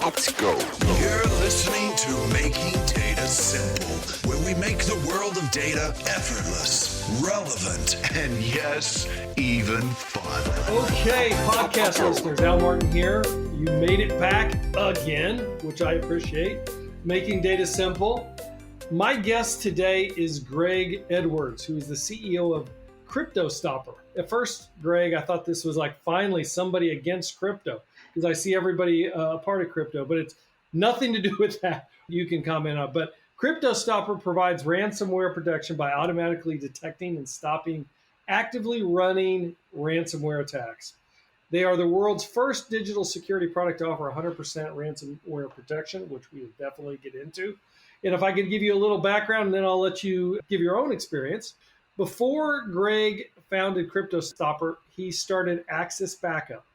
Let's go. You're listening to Making Data Simple, where we make the world of data effortless, relevant, and yes, even fun. Okay, podcast listeners, Al Martin here. You made it back again, which I appreciate. Making Data Simple. My guest today is Greg Edwards, who is the CEO of Cryptostopper. At first, Greg, I thought this was like finally somebody against crypto, because I see everybody a part of crypto, but it's nothing to do with that. You can comment on. But Cryptostopper provides ransomware protection by automatically detecting and stopping actively running ransomware attacks. They are the world's first digital security product to offer 100% ransomware protection, which we will definitely get into. And if I could give you a little background, and then I'll let you give your own experience. Before Greg founded Cryptostopper, he started Access Backup.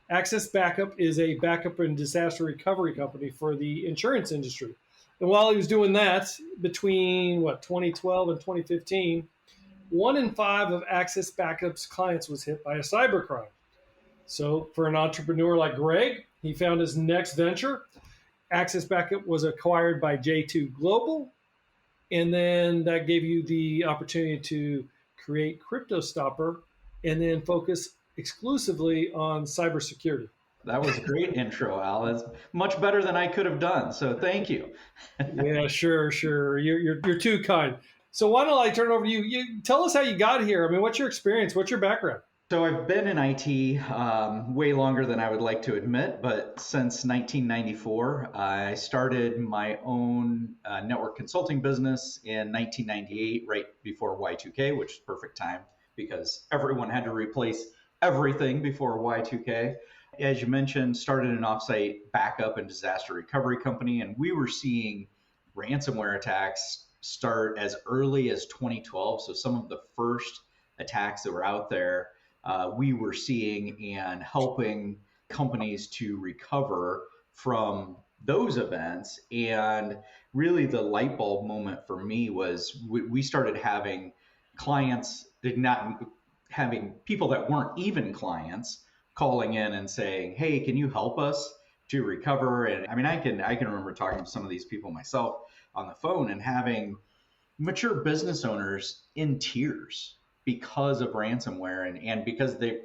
Access Backup is a backup and disaster recovery company for the insurance industry. And while he was doing that, between 2012 and 2015, 1 in 5 of Access Backup's clients was hit by a cybercrime. So for an entrepreneur like Greg, he found his next venture. Access Backup was acquired by J2 Global, and then that gave you the opportunity to create Cryptostopper and then focus exclusively on cybersecurity. That was a great intro, Al. It's much better than I could have done. So thank you. Yeah, sure. You're too kind. So why don't I turn it over to you? You tell us how you got here. I mean, what's your experience? What's your background? So I've been in IT way longer than I would like to admit, but since 1994, I started my own network consulting business in 1998, right before Y2K, which is perfect time because everyone had to replace everything before Y2K. As you mentioned, started an offsite backup and disaster recovery company, and we were seeing ransomware attacks start as early as 2012. So some of the first attacks that were out there, we were seeing and helping companies to recover from those events. And really the light bulb moment for me was we started having clients, not having people that weren't even clients calling in and saying, hey, can you help us to recover? And I mean, I can remember talking to some of these people myself on the phone and having mature business owners in tears because of ransomware and because they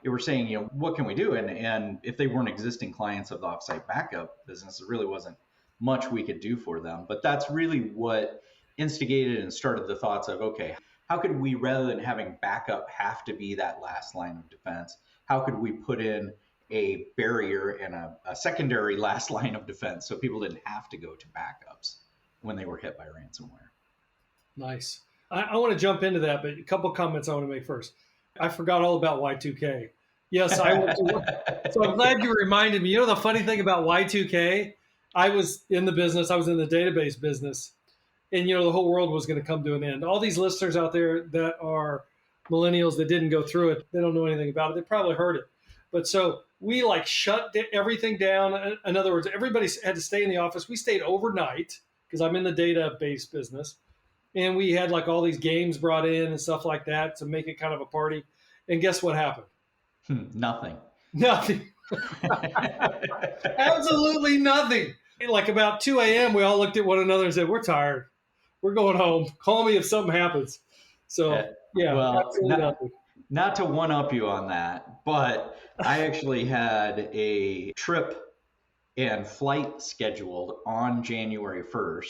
were saying, what can we do? And if they weren't existing clients of the offsite backup business, it really wasn't much we could do for them. But that's really what instigated and started the thoughts of, okay, how could we, rather than having backup have to be that last line of defense, how could we put in a barrier and a secondary last line of defense so people didn't have to go to backups when they were hit by ransomware? Nice. I want to jump into that, but a couple of comments I want to make first. I forgot all about Y2K. Yes, I went to work. So I'm glad you reminded me. You know the funny thing about Y2K? I was in the business. I was in the database business. And, the whole world was going to come to an end. All these listeners out there that are millennials that didn't go through it, they don't know anything about it. They probably heard it. But so we shut everything down. In other words, everybody had to stay in the office. We stayed overnight because I'm in the database business. And we had all these games brought in and stuff like that to make it kind of a party. And guess what happened? Nothing. Absolutely nothing. About 2 a.m., we all looked at one another and said, we're tired. We're going home. Call me if something happens. So, yeah, well, absolutely nothing. Not to one-up you on that, but I actually had a trip and flight scheduled on January 1st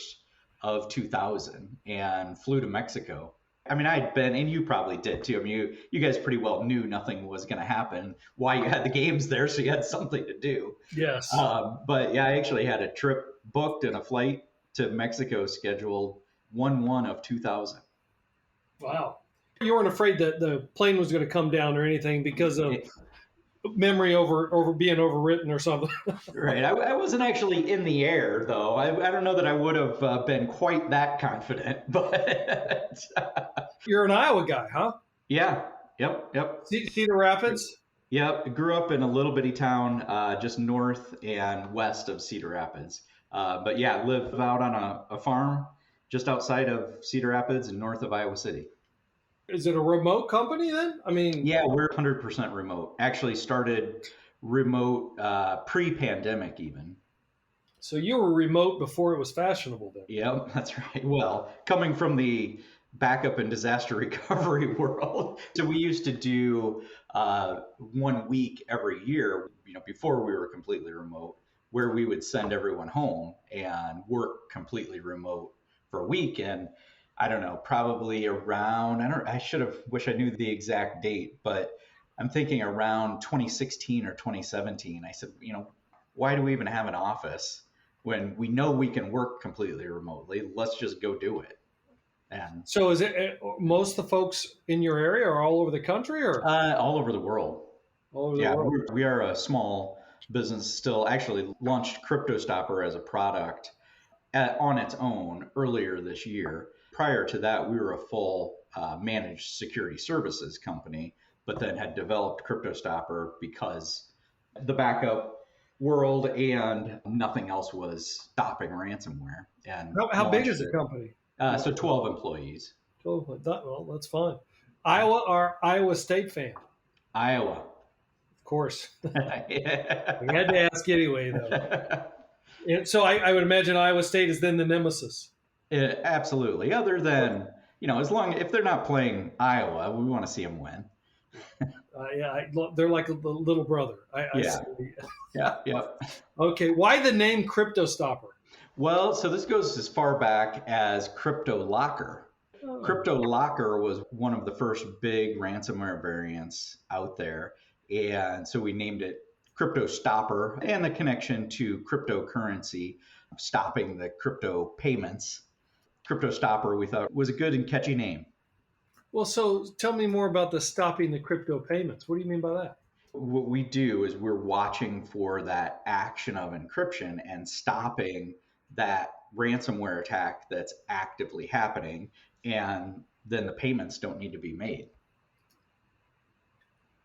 of 2000 and flew to Mexico. I mean, I'd been, and you probably did too. I mean, you guys pretty well knew nothing was going to happen, why you had the games there, so you had something to do. Yes. But yeah, I actually had a trip booked and a flight to Mexico scheduled 1/1 of 2000. Wow. You weren't afraid that the plane was going to come down or anything because of memory over being overwritten or something. Right. I wasn't actually in the air, though. I don't know that I would have been quite that confident, but You're an Iowa guy, huh? Yeah. Yep. Cedar Rapids? Yep. I grew up in a little bitty town just north and west of Cedar Rapids. But yeah, live out on a farm just outside of Cedar Rapids and north of Iowa City. Is it a remote company then? I mean, yeah, we're 100% remote. Actually started remote pre-pandemic even. So you were remote before it was fashionable then. Yep, that's right. Well, coming from the backup and disaster recovery world, so we used to do 1 week every year, before we were completely remote, where we would send everyone home and work completely remote for a week. And I don't know, probably around, I should have, wish I knew the exact date, but I'm thinking around 2016 or 2017. I said, why do we even have an office when we know we can work completely remotely? Let's just go do it. And So is it most of the folks in your area are all over the country or all over the world? all over the world? We are a small business still. Actually launched Cryptostopper as a product on its own earlier this year. Prior to that, we were a full managed security services company, but then had developed Cryptostopper because the backup world and nothing else was stopping ransomware. And How big is the company? So 12 employees. Well, that's fine. Iowa or Iowa State fan? Iowa. Of course. Yeah. We had to ask anyway, though. And so I would imagine Iowa State is then the nemesis. Absolutely. Other than, if they're not playing Iowa, we want to see them win. They're like a little brother. Yeah. Yeah. Okay. Why the name Cryptostopper? Well, so this goes as far back as CryptoLocker. Oh. CryptoLocker was one of the first big ransomware variants out there. And so we named it Cryptostopper, and the connection to cryptocurrency, stopping the crypto payments. Cryptostopper, we thought, was a good and catchy name. Well, so tell me more about the stopping the crypto payments. What do you mean by that? What we do is we're watching for that action of encryption and stopping that ransomware attack that's actively happening, and then the payments don't need to be made.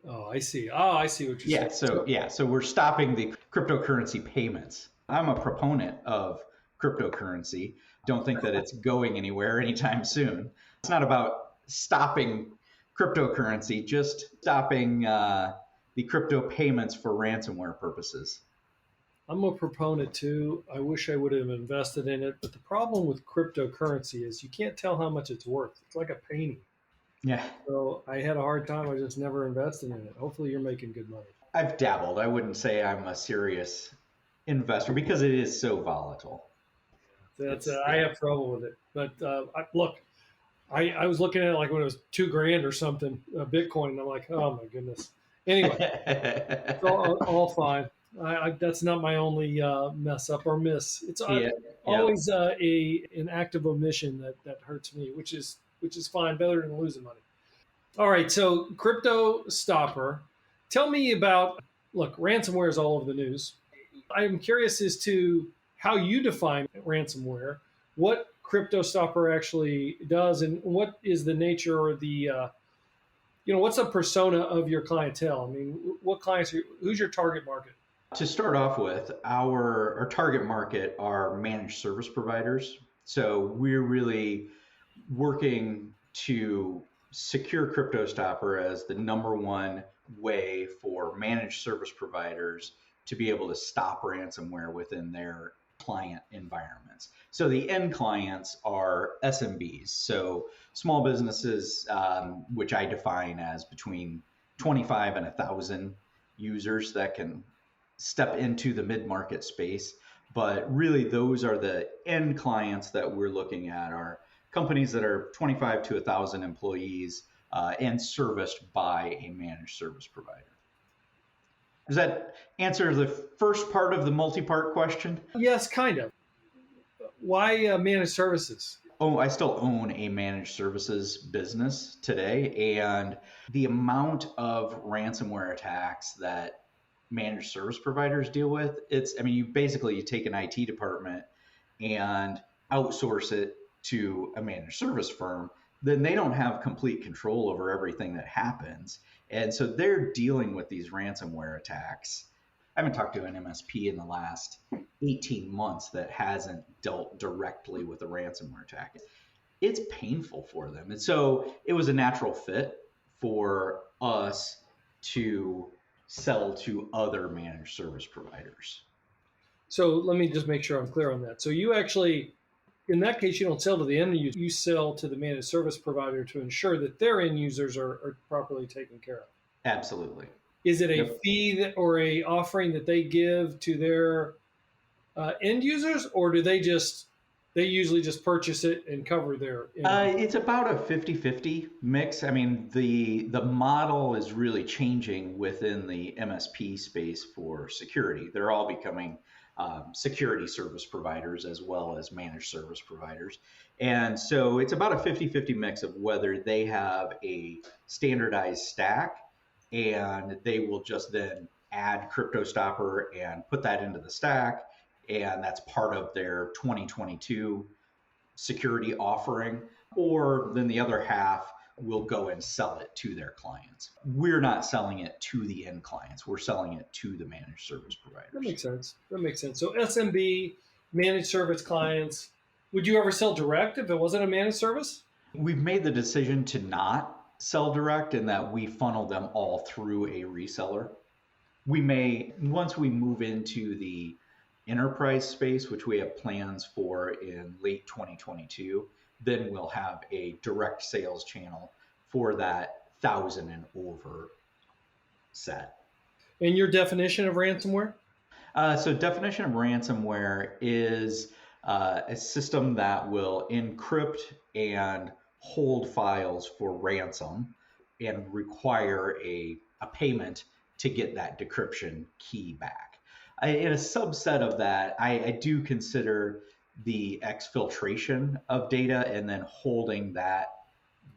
Oh, I see. I see what you're saying. So we're stopping the cryptocurrency payments. I'm a proponent of cryptocurrency. Don't think that it's going anywhere anytime soon. It's not about stopping cryptocurrency, just stopping the crypto payments for ransomware purposes. I'm a proponent too. I wish I would have invested in it, but the problem with cryptocurrency is you can't tell how much it's worth. It's like a painting. Yeah. So I had a hard time. I just never invested in it. Hopefully you're making good money. I've dabbled. I wouldn't say I'm a serious investor because it is so volatile. I have trouble with it. But I was looking at it like when it was $2,000 or something, Bitcoin, and I'm like, oh my goodness. Anyway, it's all fine. That's not my only mess up or miss. It's always an act of omission that hurts me, which is fine, better than losing money. All right, so Cryptostopper. Tell me about, ransomware is all over the news. I'm curious as to how you define ransomware, what Cryptostopper actually does, and what is the nature or the, what's the persona of your clientele? I mean, what clients, who's your target market? To start off with, our target market are managed service providers. So we're really working to secure Cryptostopper as the number one way for managed service providers to be able to stop ransomware within their client environments. So the end clients are SMBs, so small businesses, which I define as between 25 and 1,000 users that can step into the mid-market space. But really, those are the end clients that we're looking at, are companies that are 25 to 1,000 employees and serviced by a managed service provider. Does that answer the first part of the multi-part question? Yes, kind of. Why managed services? Oh, I still own a managed services business today, and the amount of ransomware attacks that managed service providers deal with, you take an IT department and outsource it to a managed service firm, then they don't have complete control over everything that happens. And so they're dealing with these ransomware attacks. I haven't talked to an MSP in the last 18 months that hasn't dealt directly with a ransomware attack. It's painful for them. And so it was a natural fit for us to sell to other managed service providers. So let me just make sure I'm clear on that. So you actually, in that case, you don't sell to the end user. You sell to the managed service provider to ensure that their end users are properly taken care of. Absolutely. Is it a Yep. fee or a offering that they give to their end users, or do they usually just purchase it and cover their end It's about a 50-50 mix. I mean, the model is really changing within the MSP space for security. They're all becoming security service providers as well as managed service providers. And so it's about a 50-50 mix of whether they have a standardized stack and they will just then add Cryptostopper and put that into the stack. And that's part of their 2022 security offering, or then the other half will go and sell it to their clients. We're not selling it to the end clients. We're selling it to the managed service providers. That makes sense. That makes sense. So SMB, managed service clients, would you ever sell direct if it wasn't a managed service? We've made the decision to not sell direct in that we funnel them all through a reseller. We may, once we move into the enterprise space, which we have plans for in late 2022, then we'll have a direct sales channel for that 1,000 and over set. And your definition of ransomware? So definition of ransomware is a system that will encrypt and hold files for ransom and require a payment to get that decryption key back. In a subset of that, I do consider the exfiltration of data and then holding that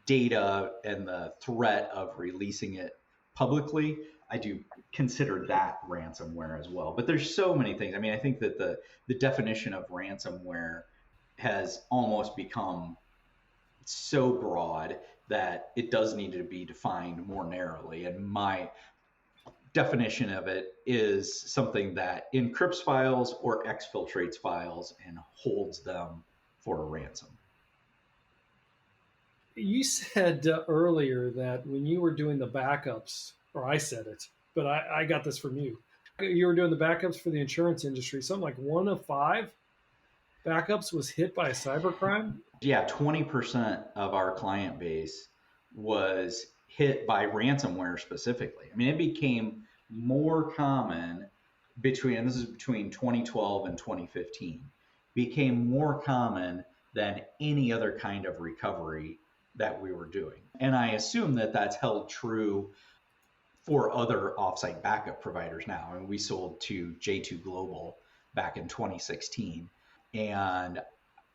data and the threat of releasing it publicly. I do consider that ransomware as well. But there's so many things. I mean, I think that the definition of ransomware has almost become so broad that it does need to be defined more narrowly. And my definition of it is something that encrypts files or exfiltrates files and holds them for a ransom. You said earlier that when you were doing the backups, or I said it, but I got this from you. You were doing the backups for the insurance industry. Something like 1 of 5 backups was hit by a cybercrime. Yeah, 20% of our client base was hit by ransomware specifically. I mean, it became more common and this is between 2012 and 2015, became more common than any other kind of recovery that we were doing. And I assume that that's held true for other offsite backup providers now. And we sold to J2 Global back in 2016. And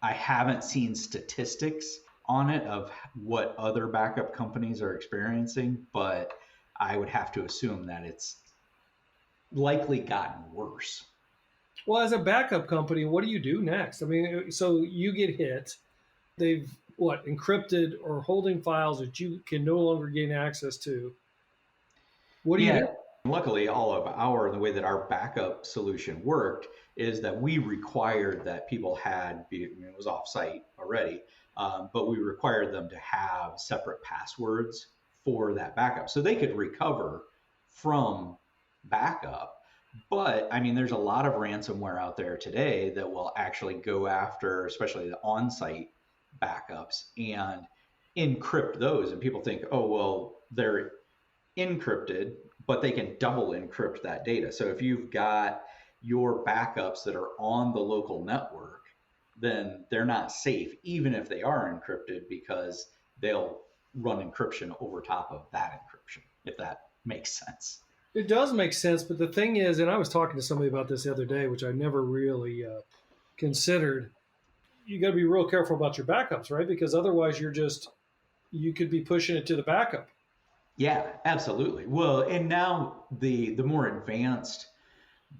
I haven't seen statistics on it of what other backup companies are experiencing, but I would have to assume that it's likely gotten worse. Well, as a backup company, what do you do next? I mean, so you get hit. They've encrypted or holding files that you can no longer gain access to. What do you do? Luckily, the way that our backup solution worked is that we required that people it was offsite already, but we required them to have separate passwords for that backup so they could recover from backup. But I mean, there's a lot of ransomware out there today that will actually go after, especially the on-site backups, and encrypt those. And people think, oh, well, they're encrypted, but they can double encrypt that data. So if you've got your backups that are on the local network, then they're not safe, even if they are encrypted, because they'll run encryption over top of that encryption, if that makes sense. It does make sense, but the thing is, and I was talking to somebody about this the other day, which I never really considered, you got to be real careful about your backups, right? Because otherwise you could be pushing it to the backup. Yeah, absolutely. Well, and now the more advanced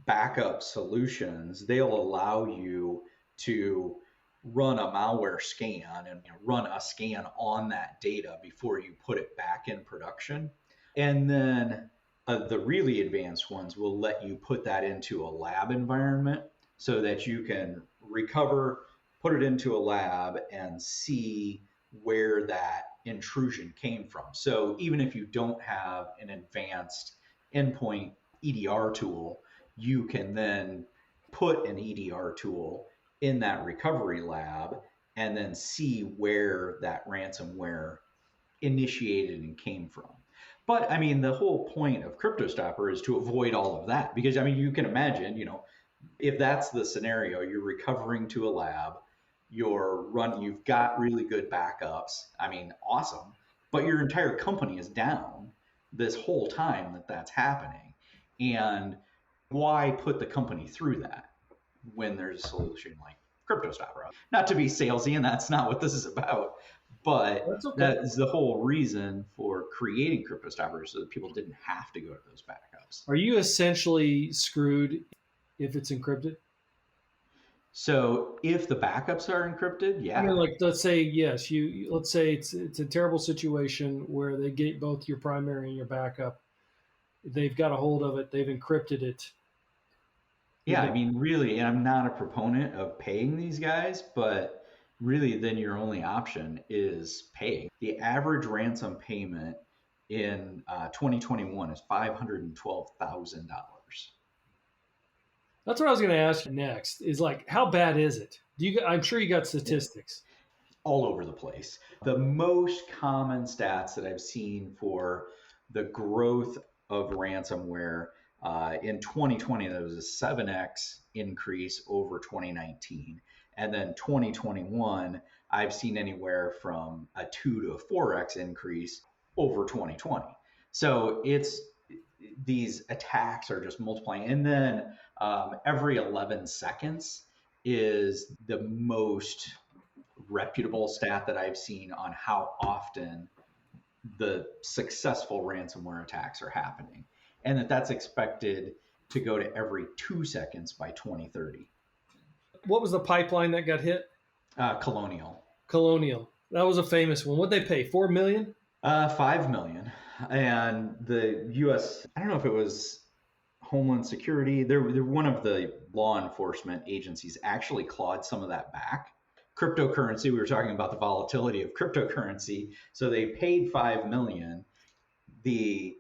backup solutions, they'll allow you to run a malware scan and run a scan on that data before you put it back in production. And then the really advanced ones will let you put that into a lab environment so that you can recover, put it into a lab, and see where that intrusion came from. So even if you don't have an advanced endpoint EDR tool, you can then put an EDR tool in that recovery lab and then see where that ransomware initiated and came from. But I mean, the whole point of Cryptostopper is to avoid all of that, because I mean, you can imagine, if that's the scenario, you're recovering to a lab, you've got really good backups. I mean, awesome, but your entire company is down this whole time that's happening. And why put the company through that when there's a solution like Cryptostopper? Not to be salesy, and that's not what this is about, but that is the whole reason for creating Cryptostopper, so that people didn't have to go to those backups. Are you essentially screwed if it's encrypted? So if the backups are encrypted, yeah. I mean, like, let's say, yes, let's say it's a terrible situation where they get both your primary and your backup. They've got a hold of it. They've encrypted it. Yeah, I mean, really, and I'm not a proponent of paying these guys, but really then your only option is paying. The average ransom payment in 2021 is $512,000. That's what I was going to ask you next, is like, how bad is it? I'm sure you got statistics. All over the place. The most common stats that I've seen for the growth of ransomware in 2020, there was a 7x increase over 2019. And then 2021, I've seen anywhere from a 2 to a 4x increase over 2020. So these attacks are just multiplying. And then every 11 seconds is the most reputable stat that I've seen on how often the successful ransomware attacks are happening, and that's expected to go to every 2 seconds by 2030. What was the pipeline that got hit? Colonial. That was a famous one. What'd they pay? $4 million? $5 million. And the U.S., I don't know if it was Homeland Security, they're one of the law enforcement agencies actually clawed some of that back. Cryptocurrency, we were talking about the volatility of cryptocurrency. So they paid $5 million. The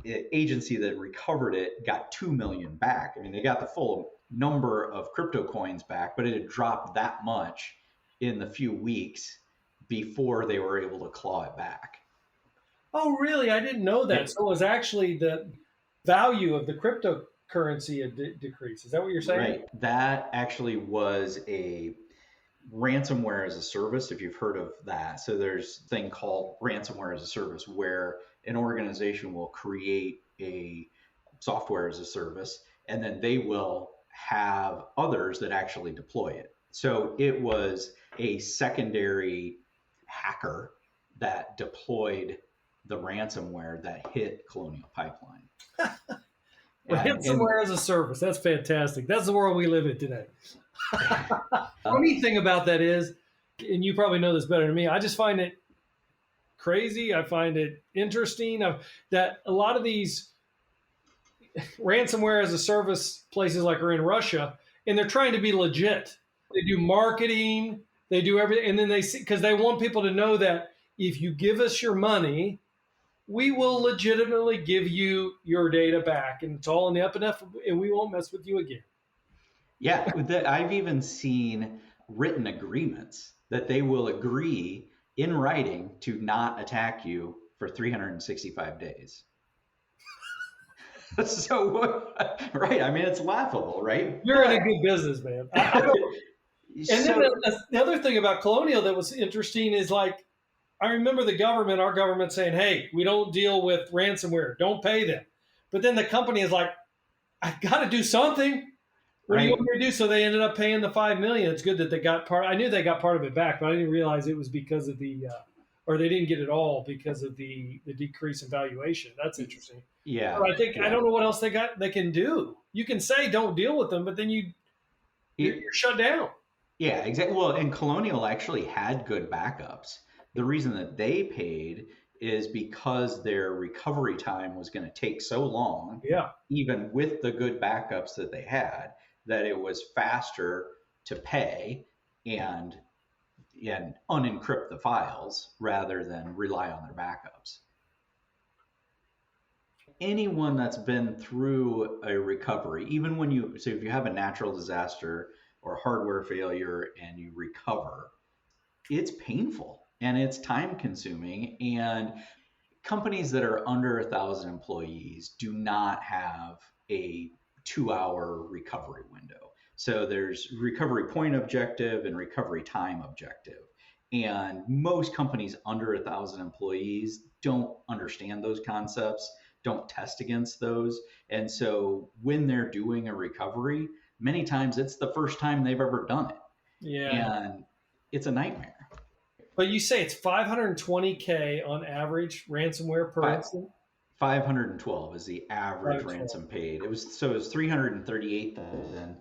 agency that recovered it got $2 million back. I mean, they got the full number of crypto coins back, but it had dropped that much in the few weeks before they were able to claw it back. Oh, really? I didn't know that. Yeah. So it was actually the value of the cryptocurrency had decreased. Is that what you're saying? Right. That actually was a ransomware as a service, if you've heard of that. So there's a thing called ransomware as a service, where an organization will create a software as a service, and then they will have others that actually deploy it. So it was a secondary hacker that deployed the ransomware that hit Colonial Pipeline. Ransomware as a service. That's fantastic. That's the world we live in today. Funny thing about that is, and you probably know this better than me, I just find it crazy. I find it interesting that a lot of these ransomware as a service places like are in Russia, and they're trying to be legit. They do marketing, they do everything, and then they see, because they want people to know that if you give us your money, we will legitimately give you your data back, and it's all in the up and up, and we won't mess with you again. Yeah, I've even seen written agreements that they will agree in writing to not attack you for 365 days. So, right, I mean, it's laughable, right? You're in a good business, man. And then the other thing about Colonial that was interesting is, like, I remember our government saying, hey, we don't deal with ransomware. Don't pay them. But then the company is like, I got to do something. What do you want me to do? So they ended up paying the $5 million. It's good that they got I knew they got part of it back, but I didn't realize it was because of or they didn't get it all because of the decrease in valuation. That's interesting. Yeah. But I don't know what else they can do. You can say don't deal with them, but then you're shut down. Yeah, exactly. Well, and Colonial actually had good backups. The reason that they paid is because their recovery time was going to take so long, even with the good backups that they had, that it was faster to pay and unencrypt the files rather than rely on their backups. anyone that's been through a recovery, even so if you have a natural disaster or hardware failure and you recover, it's painful and it's time consuming. And companies that are under 1,000 employees do not have a 2-hour recovery window. So there's recovery point objective and recovery time objective. And most companies under 1,000 employees don't understand those concepts, don't test against those. And so when they're doing a recovery, many times it's the first time they've ever done it. Yeah. And it's a nightmare. But you say it's $520K on average ransomware per incident? 512 is the average ransom paid. It was 338,000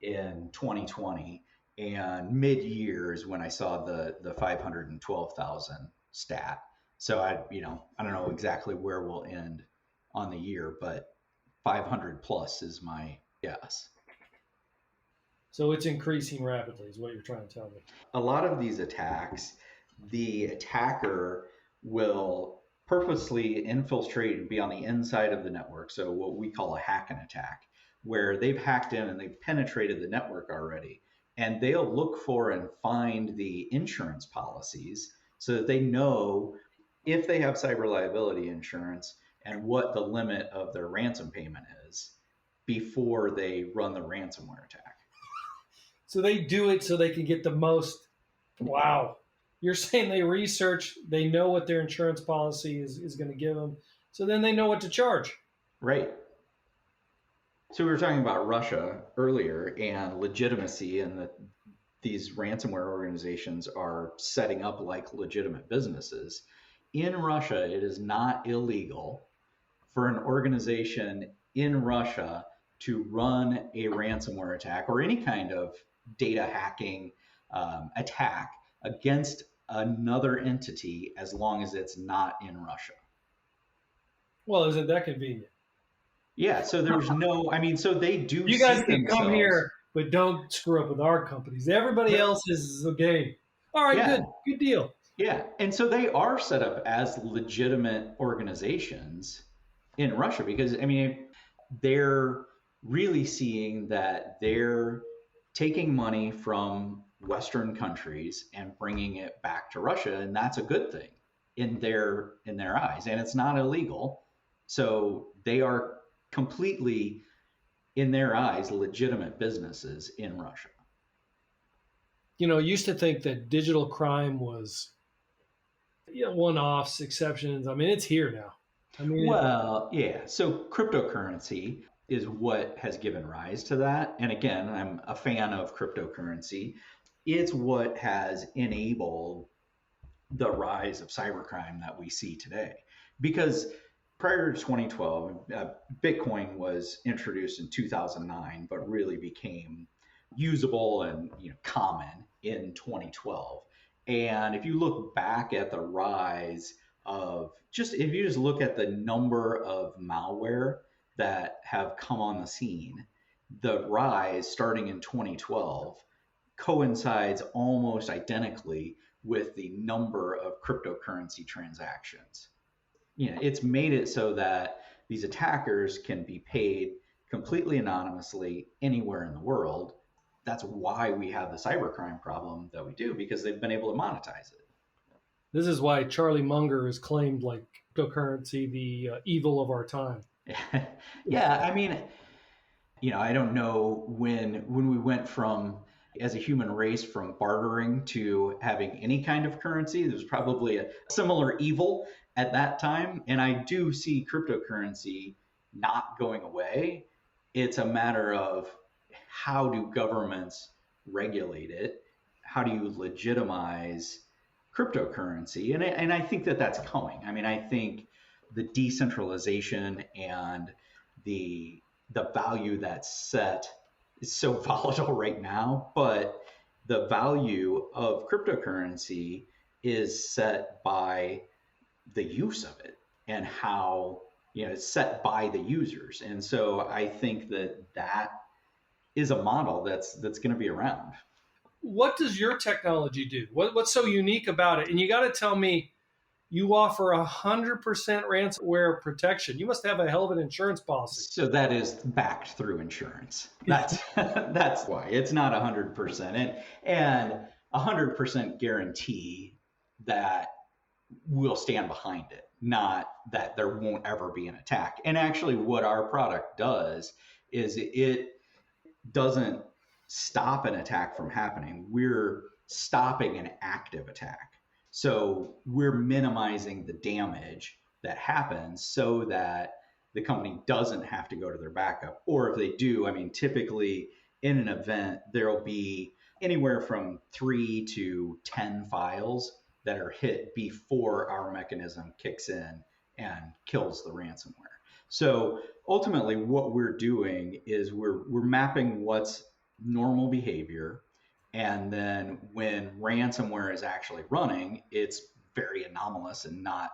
in 2020, and mid-year is when I saw the 512,000 stat. So I don't know exactly where we'll end on the year, but 500 plus is my guess. So it's increasing rapidly is what you're trying to tell me. A lot of these attacks, the attacker will purposely infiltrate and be on the inside of the network. So what we call a hack and attack, where they've hacked in and they've penetrated the network already. And they'll look for and find the insurance policies so that they know if they have cyber liability insurance and what the limit of their ransom payment is before they run the ransomware attack. So they do it so they can get the most. Wow. You're saying they research, they know what their insurance policy is going to give them, so then they know what to charge. Right. So we were talking about Russia earlier and legitimacy, and that these ransomware organizations are setting up like legitimate businesses. In Russia, it is not illegal for an organization in Russia to run a ransomware attack or any kind of data hacking attack against another entity as long as it's not in Russia. Well, isn't that convenient? Yeah, so there's so they do. You guys can come here, but don't screw up with our companies. Everybody else is okay. All right, good deal. Yeah, and so they are set up as legitimate organizations in Russia because, they're really seeing that they're taking money from Western countries and bringing it back to Russia, and that's a good thing in their eyes, and it's not illegal. So they are completely, in their eyes, legitimate businesses in Russia. Used to think that digital crime was one-offs, exceptions. It's here now. So cryptocurrency is what has given rise to that. And again, I'm a fan of cryptocurrency. It's what has enabled the rise of cybercrime that we see today. Because prior to 2012, Bitcoin was introduced in 2009, but really became usable and common in 2012. And if you look back at the rise of if you just look at the number of malware that have come on the scene, the rise starting in 2012 coincides almost identically with the number of cryptocurrency transactions. It's made it so that these attackers can be paid completely anonymously anywhere in the world. That's why we have the cybercrime problem that we do, because they've been able to monetize it. This is why Charlie Munger is claimed like cryptocurrency, the evil of our time. Yeah, I don't know when we went from, as a human race, from bartering to having any kind of currency. There's probably a similar evil at that time. And I do see cryptocurrency not going away. It's a matter of how do governments regulate it? How do you legitimize cryptocurrency? And I think that's coming. I think the decentralization and the value that's set is so volatile right now, but the value of cryptocurrency is set by the use of it and how it's set by the users. And so I think that is a model that's going to be around. What does your technology do? What's so unique about it? And you got to tell me, you offer 100% ransomware protection. You must have a hell of an insurance policy. So that is backed through insurance. That's that's why it's not 100% and 100% guarantee that we'll stand behind it, not that there won't ever be an attack. And actually, what our product does is it doesn't stop an attack from happening. We're stopping an active attack. So we're minimizing the damage that happens so that the company doesn't have to go to their backup. Or if they do, I mean, typically in an event, there'll be anywhere from 3 to 10 files that are hit before our mechanism kicks in and kills the ransomware. So ultimately, what we're doing is we're mapping what's normal behavior, and then when ransomware is actually running, it's very anomalous and not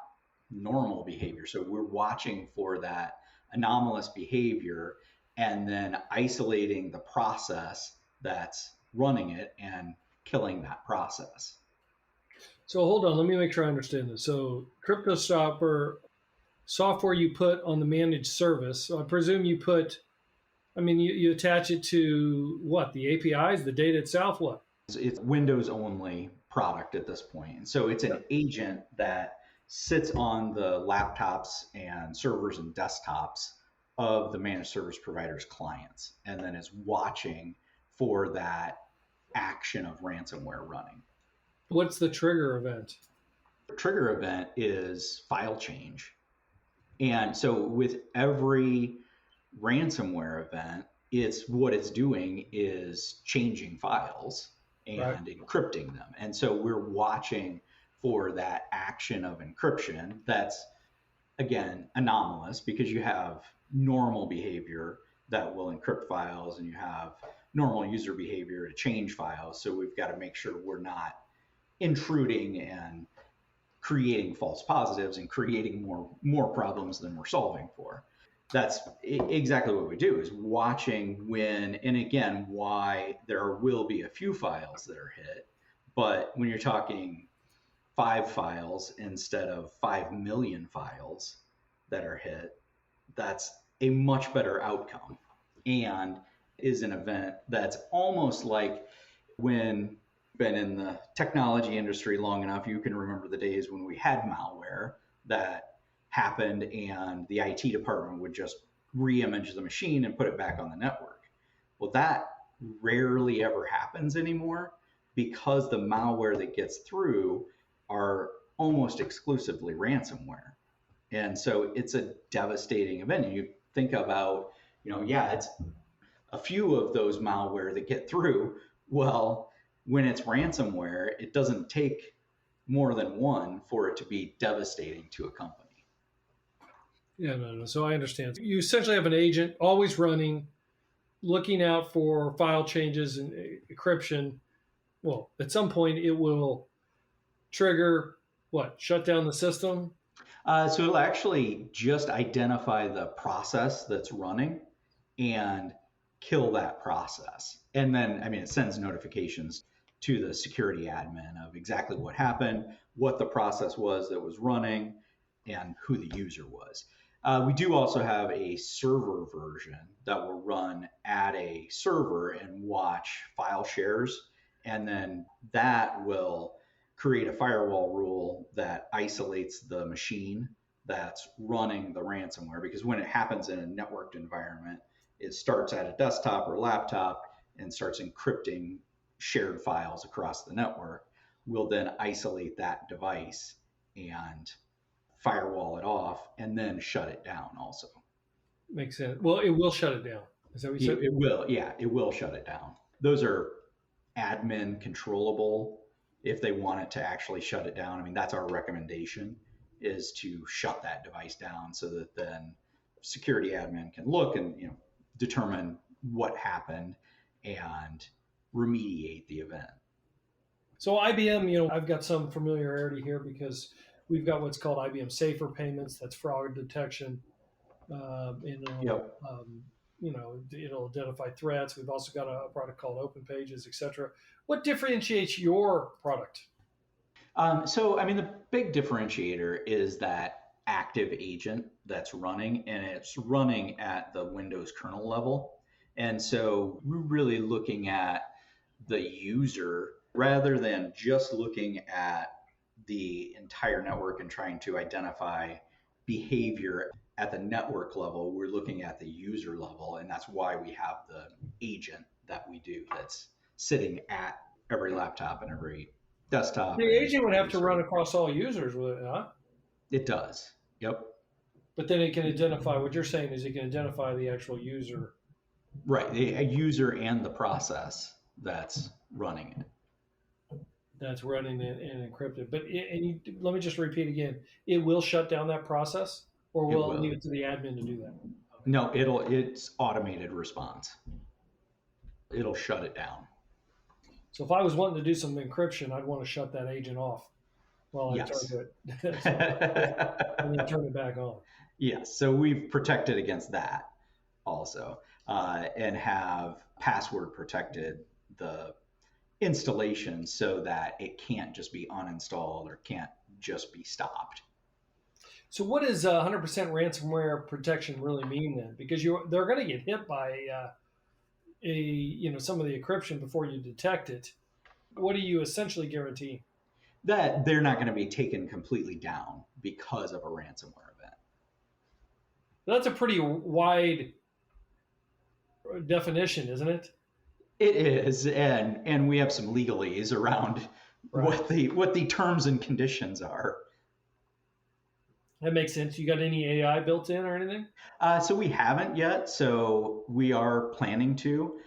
normal behavior. So we're watching for that anomalous behavior and then isolating the process that's running it and killing that process. So hold on, let me make sure I understand this. So Cryptostopper software you put on the managed service. So I presume you put, you attach it to what? The APIs, the data itself, what? It's Windows only product at this point. And so it's an agent that sits on the laptops and servers and desktops of the managed service provider's clients, and then is watching for that action of ransomware running. What's the trigger event? The trigger event is file change. And so with every ransomware event, what it's doing is changing files and encrypting them. And so we're watching for that action of encryption that's, again, anomalous, because you have normal behavior that will encrypt files and you have normal user behavior to change files. So we've got to make sure we're not intruding and creating false positives and creating more problems than we're solving for. That's exactly what we do, is watching when, and again, why there will be a few files that are hit, but when you're talking 5 files instead of 5 million files that are hit, that's a much better outcome and is an event that's almost like when been in the technology industry long enough, you can remember the days when we had malware that happened and the IT department would just re-image the machine and put it back on the network. Well, that rarely ever happens anymore because the malware that gets through are almost exclusively ransomware. And so it's a devastating event. And you think about, it's a few of those malware that get through. Well, when it's ransomware, it doesn't take more than one for it to be devastating to a company. Yeah, no. So I understand. You essentially have an agent always running, looking out for file changes and encryption. Well, at some point it will trigger what? Shut down the system? So it'll actually just identify the process that's running and kill that process. And then, it sends notifications to the security admin of exactly what happened, what the process was that was running, and who the user was. We do also have a server version that will run at a server and watch file shares. And then that will create a firewall rule that isolates the machine that's running the ransomware. Because when it happens in a networked environment, it starts at a desktop or laptop and starts encrypting shared files across the network. We'll then isolate that device and firewall it off and then shut it down also. Makes sense. Well, it will shut it down. Is that what you said? It will. Yeah, it will shut it down. Those are admin controllable if they want it to actually shut it down. That's our recommendation, is to shut that device down so that then security admin can look and determine what happened and remediate the event. So IBM, I've got some familiarity here because we've got what's called IBM Safer Payments. That's fraud detection. It'll identify threats. We've also got a product called Open Pages, etc. What differentiates your product? So, I mean, the big differentiator is that active agent that's running, and it's running at the Windows kernel level. And so we're really looking at the user rather than just looking at the entire network and trying to identify behavior at the network level. We're looking at the user level, and that's why we have the agent that we do that's sitting at every laptop and every desktop. The agent would have to run across all users with it, huh? It does. Yep. But then it can identify, what you're saying is it can identify the actual user. Right. A user and the process that's running it. That's running it and encrypted. But let me just repeat again. It will shut down that process, or will it leave it to the admin to do that? No, it's automated response. It'll shut it down. So if I was wanting to do some encryption, I'd want to shut that agent off while I turn to it. And then turn it back on. Yes. So we've protected against that also, and have password protected the installation so that it can't just be uninstalled or can't just be stopped. So what does 100% ransomware protection really mean then? Because they're going to get hit by some of the encryption before you detect it. What do you essentially guarantee? That they're not going to be taken completely down because of a ransomware event. That's a pretty wide definition, isn't it? It is, and we have some legalese around what the terms and conditions are. That makes sense. You got any AI built in or anything? So we haven't yet. So we are planning to.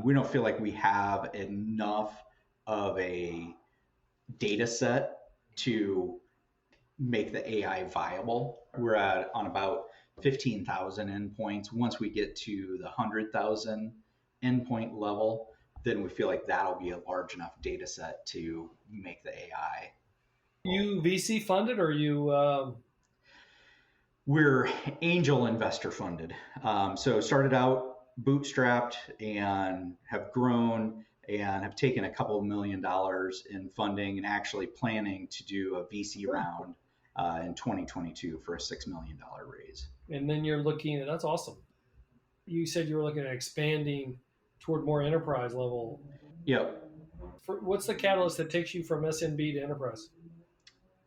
We don't feel like we have enough of a data set to make the AI viable. We're on about 15,000 endpoints. Once we get to the 100,000 endpoint level, then we feel like that'll be a large enough data set to make the AI. You VC funded, or you? We're angel investor funded. So started out bootstrapped and have grown and have taken a couple of $1 million in funding, and actually planning to do a VC round in 2022 for a $6 million raise. And then you're looking at, that's awesome. You said you were looking at expanding toward more enterprise level. Yep. What's the catalyst that takes you from SMB to enterprise?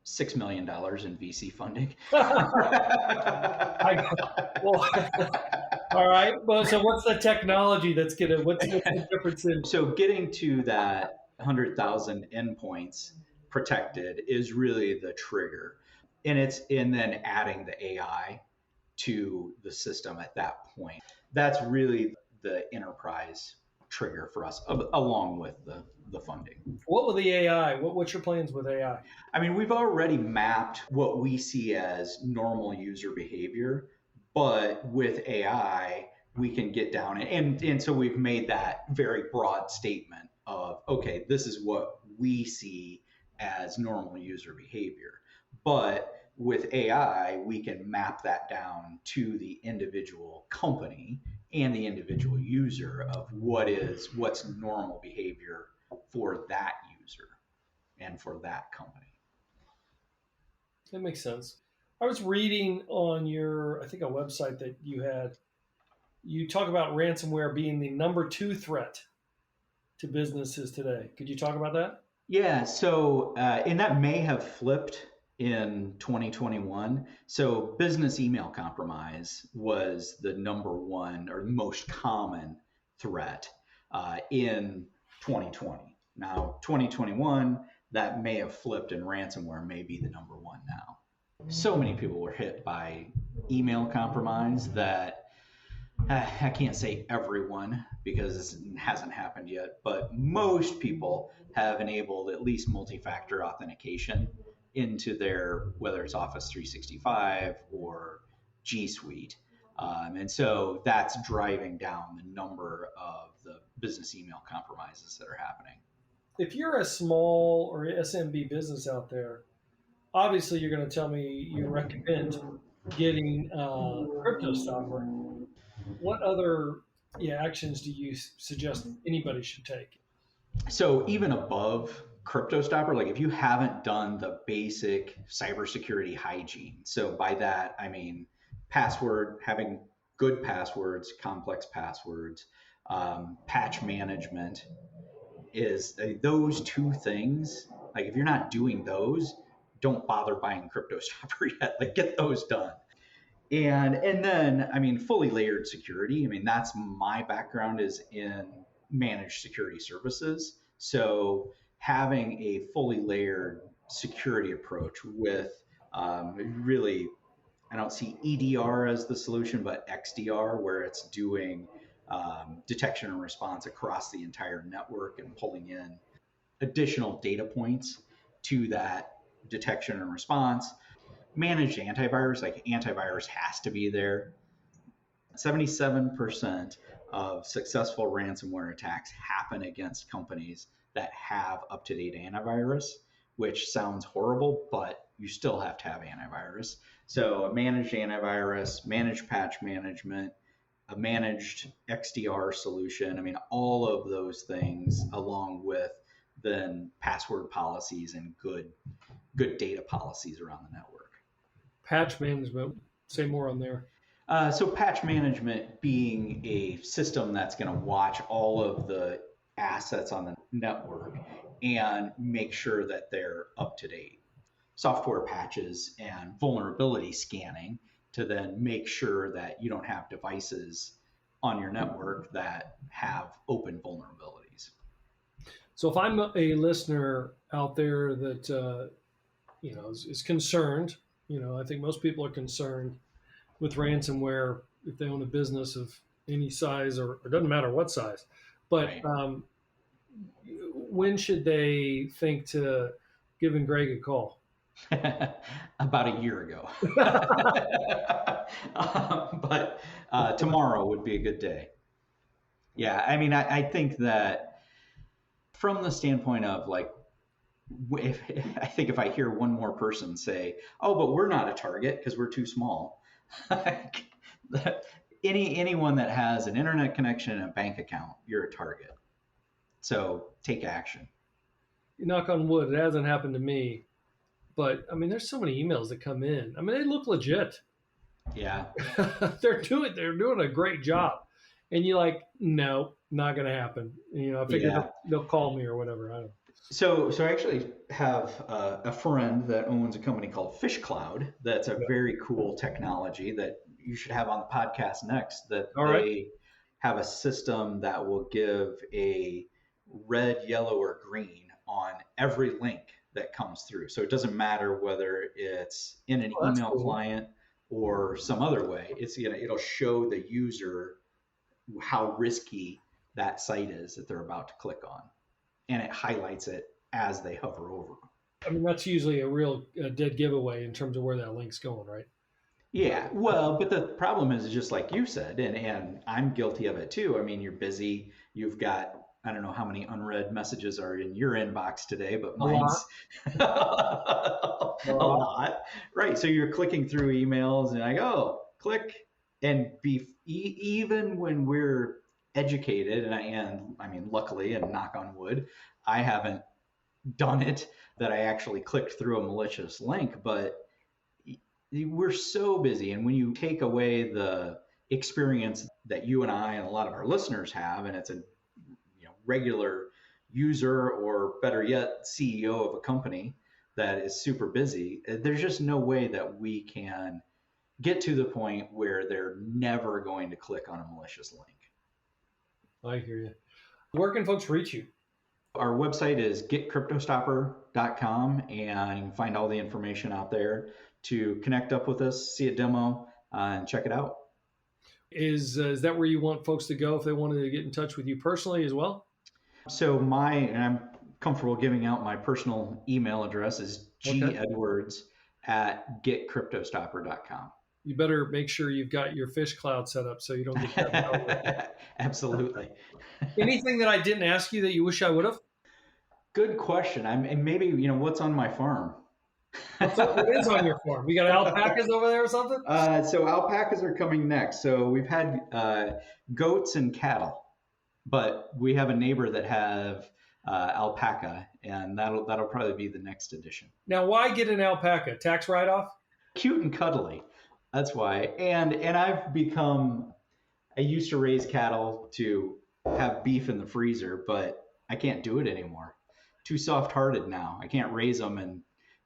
$6 million in VC funding. All right. Well, so what's the technology that's what's the difference in? So getting to that 100,000 endpoints protected is really the trigger. And then adding the AI to the system at that point. That's really the enterprise trigger for us, along with the funding. What with the AI? What's your plans with AI? I mean, we've already mapped what we see as normal user behavior, but with AI, we can get down and so we've made that very broad statement of, okay, this is what we see as normal user behavior. But with AI, we can map that down to the individual company and the individual user of what's normal behavior for that user and for that company. That makes sense. I was reading on your, I think, a website that you talk about ransomware being the number 2 threat to businesses today. Could you talk about that? Yeah, so and that may have flipped in 2021. So business email compromise was the number 1 or most common threat in 2020. Now, 2021, that may have flipped and ransomware may be the number 1 now. So many people were hit by email compromise that I can't say everyone because it hasn't happened yet, but most people have enabled at least multi-factor authentication into their, whether it's Office 365 or G Suite. And so that's driving down the number of the business email compromises that are happening. If you're a small or SMB business out there, obviously you're going to tell me you recommend getting Cryptostopper. What other actions do you suggest anybody should take? So even above Cryptostopper, like if you haven't done the basic cybersecurity hygiene, so by that I mean having good passwords, complex passwords, patch management, is those two things. Like if you're not doing those, don't bother buying Cryptostopper yet. Like get those done. And then I mean fully layered security. I mean that's my background is in managed security services. So having a fully layered security approach with really, I don't see EDR as the solution, but XDR, where it's doing detection and response across the entire network and pulling in additional data points to that detection and response. Managed antivirus, like antivirus has to be there. 77% of successful ransomware attacks happen against companies that have up-to-date antivirus, which sounds horrible, but you still have to have antivirus. So a managed antivirus, managed patch management, a managed XDR solution. I mean, all of those things along with then password policies and good data policies around the network. Patch management, say more on there. So patch management being a system that's going to watch all of the assets on the network and make sure that they're up to date. Software patches and vulnerability scanning to then make sure that you don't have devices on your network that have open vulnerabilities. So if I'm a listener out there that is concerned, I think most people are concerned with ransomware if they own a business of any size or it doesn't matter what size. But Right. When should they think to giving Greg a call? About a year ago. But tomorrow would be a good day. Yeah, I mean, I think that from the standpoint of like, I think if I hear one more person say, "Oh, but we're not a target because we're too small," anyone that has an internet connection and a bank account, you're a target. So take action. Knock on wood, it hasn't happened to me, but I mean, there's so many emails that come in. I mean, they look legit. Yeah. They're doing a great job, and you're like, no, not going to happen. I figure they'll call me or whatever. I don't know. So I actually have a friend that owns a company called Fish Cloud. That's a very cool technology that you should have on the podcast next. That they have a system that will give a red, yellow, or green on every link that comes through. So it doesn't matter whether it's in an email client or some other way. It'll show the user how risky that site is that they're about to click on. And it highlights it as they hover over. I mean, that's usually a real dead giveaway in terms of where that link's going, right? Yeah, well, but the problem is just like you said, and I'm guilty of it too. I mean, you're busy. You've got, I don't know how many unread messages are in your inbox today, but mine's a lot. Right, so you're clicking through emails and I go, click. And even when we're educated, and I mean, luckily, and knock on wood, I haven't done it that I actually clicked through a malicious link, but we're so busy. And when you take away the experience that you and I and a lot of our listeners have, and it's a regular user or better yet, CEO of a company that is super busy, there's just no way that we can get to the point where they're never going to click on a malicious link. I hear you. Where can folks reach you? Our website is getcryptostopper.com, and you can find all the information out there to connect up with us, see a demo, and check it out. Is that where you want folks to go if they wanted to get in touch with you personally as well? So and I'm comfortable giving out my personal email address is gedwards@getcryptostopper.com. You better make sure you've got your Fish Cloud set up so you don't get that. Absolutely. Anything that I didn't ask you that you wish I would have? Good question. And maybe, what's on my farm? What is on your farm? We got alpacas over there or something? So alpacas are coming next. So we've had goats and cattle, but we have a neighbor that have alpaca, and that'll probably be the next edition. Now, why get an alpaca? Tax write-off? Cute and cuddly. That's why. And I used to raise cattle to have beef in the freezer, but I can't do it anymore. Too soft-hearted now. I can't raise them and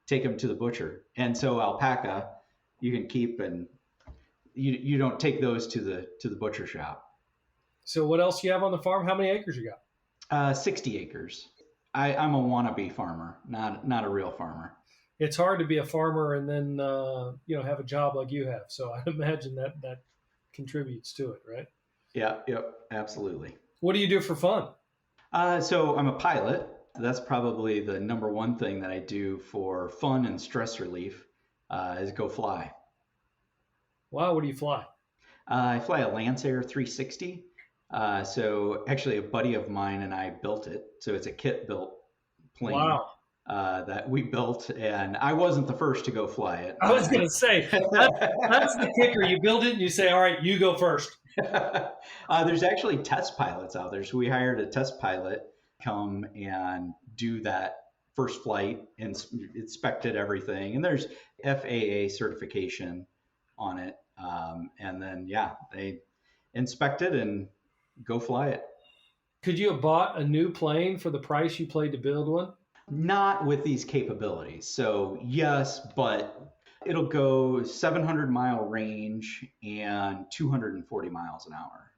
take them to the butcher. And so alpaca, you can keep, and you don't take those to the butcher shop. So what else do you have on the farm? How many acres you got? 60 acres. I'm a wannabe farmer, not a real farmer. It's hard to be a farmer and then have a job like you have. So I imagine that contributes to it, right? Yeah, yep, absolutely. What do you do for fun? So I'm a pilot. That's probably the number one thing that I do for fun and stress relief is go fly. Wow, what do you fly? I fly a Lancer 360. So actually a buddy of mine and I built it. So it's a kit built plane. Wow. That we built, and I wasn't the first to go fly it. I was going to say, that's the kicker. You build it and you say, all right, you go first. There's actually test pilots out there. So we hired a test pilot come and do that first flight and inspected everything. And there's FAA certification on it. And then, they inspect it and go fly it. Could you have bought a new plane for the price you paid to build one? Not with these capabilities. So yes, but it'll go 700-mile range and 240 miles an hour.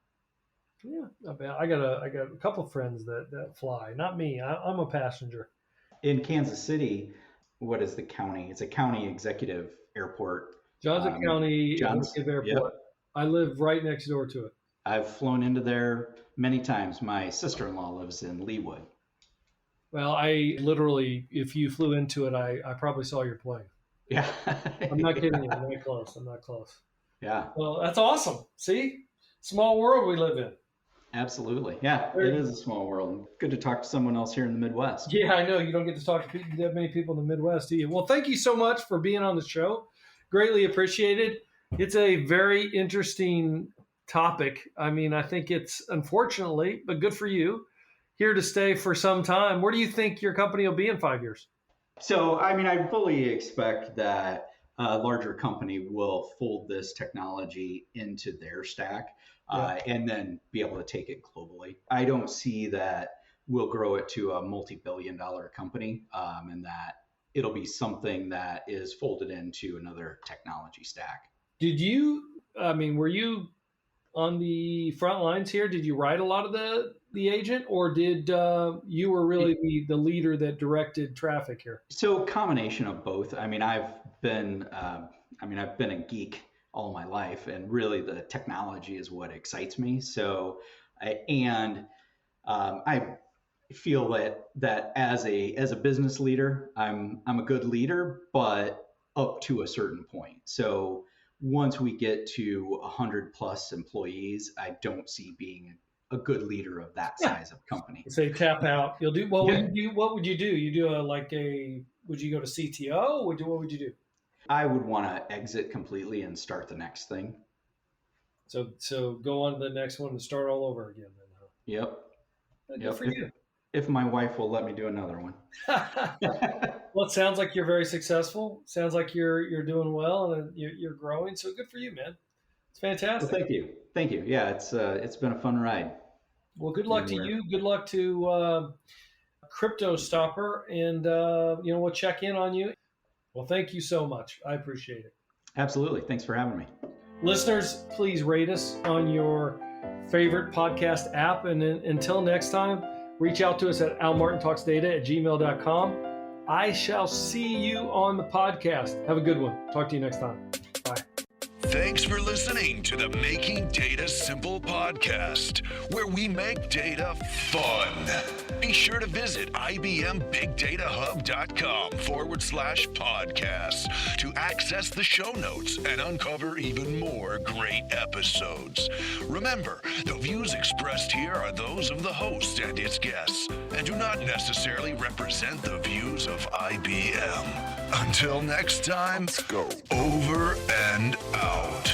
Yeah, I got a couple of friends that fly. Not me. I'm a passenger. In Kansas City, what is the county? It's a county executive airport. Johnson County Executive Airport. Yep. I live right next door to it. I've flown into there many times. My sister-in-law lives in Leawood. Well, I literally, if you flew into it, I probably saw your plane. Yeah. I'm not kidding you. I'm not close. Yeah. Well, that's awesome. See? Small world we live in. Absolutely. Yeah, it is a small world. Good to talk to someone else here in the Midwest. Yeah, I know. You don't get to talk to that many people in the Midwest, do you? Well, thank you so much for being on the show. Greatly appreciated. It's a very interesting topic. I mean, I think it's, unfortunately, but good for you, here to stay for some time. Where do you think your company will be in 5 years? So, I mean, I fully expect that a larger company will fold this technology into their stack and then be able to take it globally. I don't see that we'll grow it to a multi-billion-dollar company and that it'll be something that is folded into another technology stack. Were you on the front lines here? Did you write a lot of the agent, or did you were really the leader that directed traffic here? So combination of both. I mean, I've been a geek all my life, and really the technology is what excites me. So, I feel that as a business leader, I'm a good leader, but up to a certain point. So once we get to 100 plus employees, I don't see being a good leader of that size of company. Say tap out. You'll do what would you do? What would you do? You do would you go to CTO? What would you do? I would want to exit completely and start the next thing. So go on to the next one and start all over again then. Huh? Yep. Good for you. If my wife will let me do another one. Well, it sounds like you're very successful. Sounds like you're doing well and you're growing. So good for you, man. It's fantastic. Well, thank you. Yeah, it's been a fun ride. Well, good luck to you. Good luck to Cryptostopper, and we'll check in on you. Well, thank you so much. I appreciate it. Absolutely. Thanks for having me. Listeners, please rate us on your favorite podcast app. And until next time, reach out to us at almartintalksdata@gmail.com. I shall see you on the podcast. Have a good one. Talk to you next time. Bye. Thanks for listening to the Making Data Simple podcast, where we make data fun. Be sure to visit ibmbigdatahub.com/podcast to access the show notes and uncover even more great episodes. Remember, the views expressed here are those of the host and its guests and do not necessarily represent the views of IBM. Until next time, let's go. Over and out.